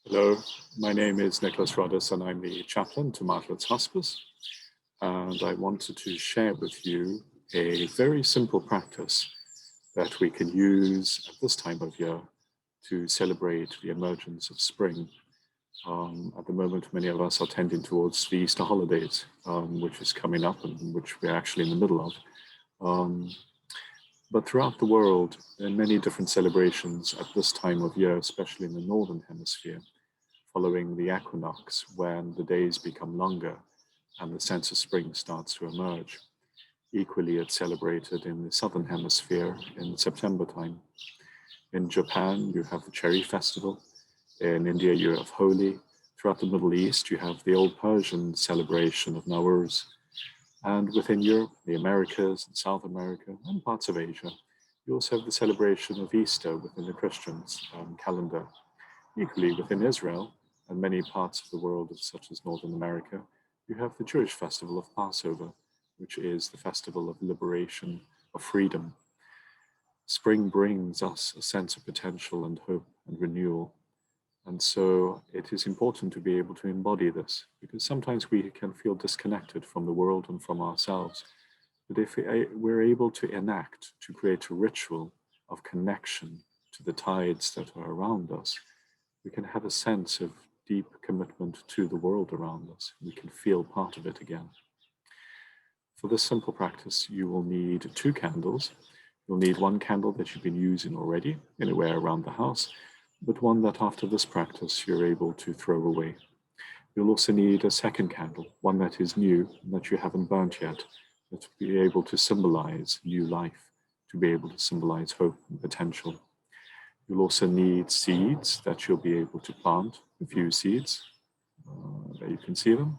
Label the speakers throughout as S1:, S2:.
S1: Hello, my name is Nicholas Roddis and I'm the chaplain to Martlets Hospice. And I wanted to share with you a very simple practice that we can use at this time of year to celebrate the emergence of spring. At the moment, many of us are tending towards the Easter holidays, which is coming up and which we're actually in the middle of. But throughout the world, there are many different celebrations at this time of year, especially in the Northern Hemisphere, following the equinox when the days become longer and the sense of spring starts to emerge. Equally, it's celebrated in the Southern Hemisphere in September time. In Japan, you have the Cherry Festival. In India, you have Holi. Throughout the Middle East, you have the old Persian celebration of Nowruz. And within Europe, the Americas and South America and parts of Asia, you also have the celebration of Easter within the Christians' calendar. Equally, within Israel and many parts of the world, such as Northern America, you have the Jewish festival of Passover, which is the festival of liberation, of freedom. Spring brings us a sense of potential and hope and renewal. And so it is important to be able to embody this, because sometimes we can feel disconnected from the world and from ourselves. But if we're able to enact, to create a ritual of connection to the tides that are around us, we can have a sense of deep commitment to the world around us. We can feel part of it again. For this simple practice, you will need 2 candles. You'll need one candle that you've been using already anywhere around the house, but one that after this practice you're able to throw away. You'll also need a second candle, one that is new, that you haven't burnt yet, that to be able to symbolize new life, to be able to symbolize hope and potential. You'll also need seeds that you'll be able to plant, a few seeds, there you can see them,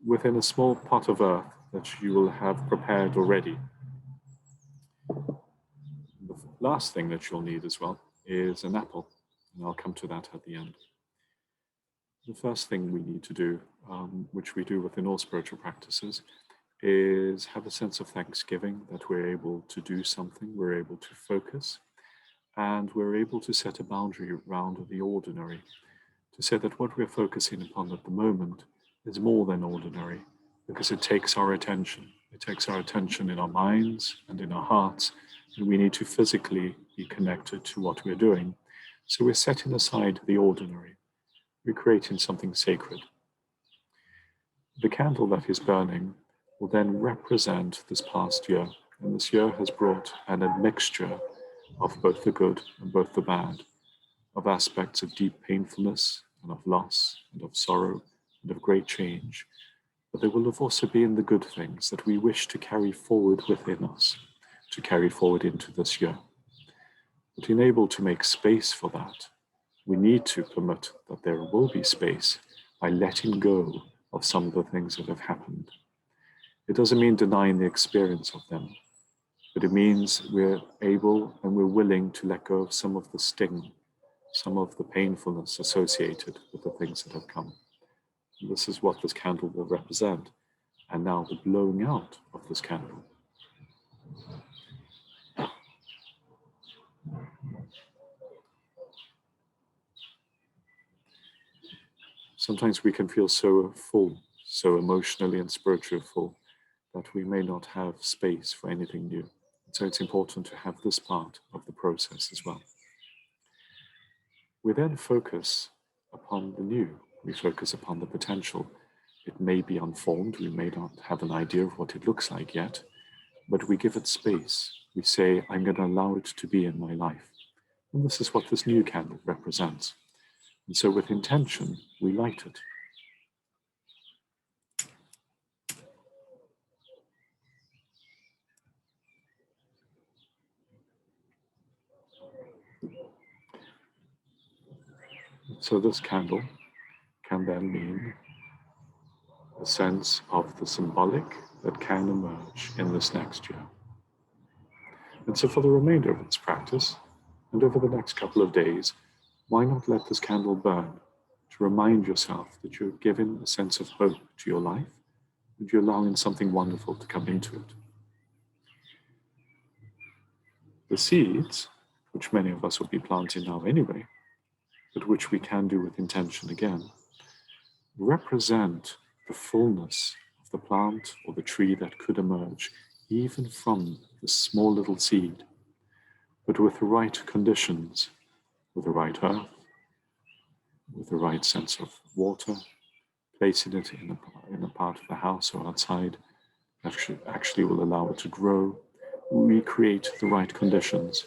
S1: within a small pot of earth that you will have prepared already. The last thing that you'll need as well is an apple, and I'll come to that at the end. The first thing we need to do, which we do within all spiritual practices, is have a sense of thanksgiving that we're able to do something, we're able to focus, and we're able to set a boundary around the ordinary, to say that what we're focusing upon at the moment is more than ordinary, because it takes our attention. It takes our attention in our minds and in our hearts, and we need to physically be connected to what we're doing. So we're setting aside the ordinary. We're creating something sacred. The candle that is burning will then represent this past year, and this year has brought an admixture of both the good and both the bad, of aspects of deep painfulness and of loss and of sorrow and of great change. But there will have also been the good things that we wish to carry forward within us, to carry forward into this year. But in able to make space for that, we need to permit that there will be space by letting go of some of the things that have happened. It doesn't mean denying the experience of them, but it means we're able and we're willing to let go of some of the sting, some of the painfulness associated with the things that have come. And this is what this candle will represent. And now the blowing out of this candle. Sometimes we can feel so full, so emotionally and spiritually full, that we may not have space for anything new. So it's important to have this part of the process as well. We then focus upon the new. We focus upon the potential. It may be unformed. We may not have an idea of what it looks like yet, but we give it space. We say, I'm going to allow it to be in my life. And this is what this new candle represents. And so with intention, we light it. So this candle can then mean a sense of the symbolic that can emerge in this next year. And so for the remainder of this practice, and over the next couple of days, why not let this candle burn to remind yourself that you're giving a sense of hope to your life and you're allowing something wonderful to come into it. The seeds, which many of us will be planting now anyway, but which we can do with intention again, represent the fullness of the plant or the tree that could emerge even from the small little seed, but with the right conditions, with the right earth, with the right sense of water, placing it in a part of the house or outside that actually will allow it to grow. We create the right conditions.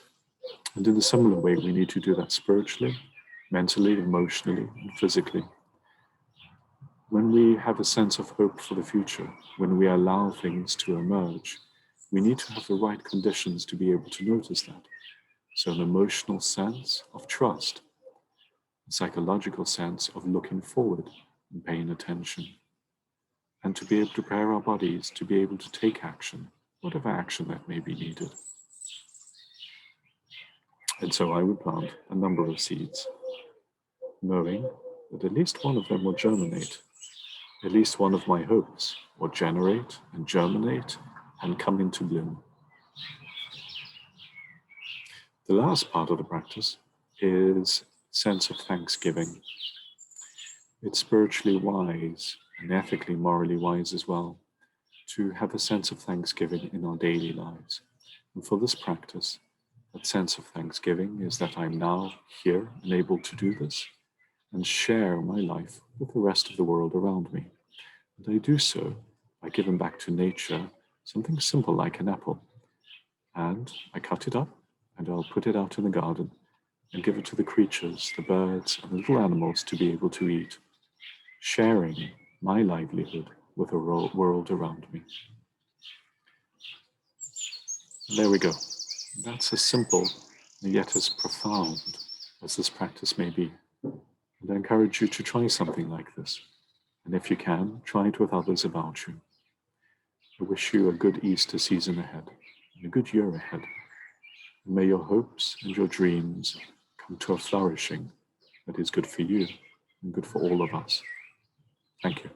S1: And in a similar way, we need to do that spiritually, mentally, emotionally, and physically. When we have a sense of hope for the future, when we allow things to emerge, we need to have the right conditions to be able to notice that. So an emotional sense of trust, a psychological sense of looking forward and paying attention, and to be able to prepare our bodies to be able to take action, whatever action that may be needed. And so I would plant a number of seeds, knowing that at least one of them will germinate. At least one of my hopes will generate and germinate and come into bloom. The last part of the practice is sense of thanksgiving. It's spiritually wise and ethically, morally wise as well to have a sense of thanksgiving in our daily lives. And for this practice, that sense of thanksgiving is that I'm now here and able to do this and share my life with the rest of the world around me. And I do so by giving back to nature something simple like an apple. And I cut it up and I'll put it out in the garden and give it to the creatures, the birds and the little animals to be able to eat, sharing my livelihood with the world around me. And there we go. That's as simple and yet as profound as this practice may be. And I encourage you to try something like this. And if you can, try it with others about you. I wish you a good Easter season ahead and a good year ahead. And may your hopes and your dreams come to a flourishing that is good for you and good for all of us. Thank you.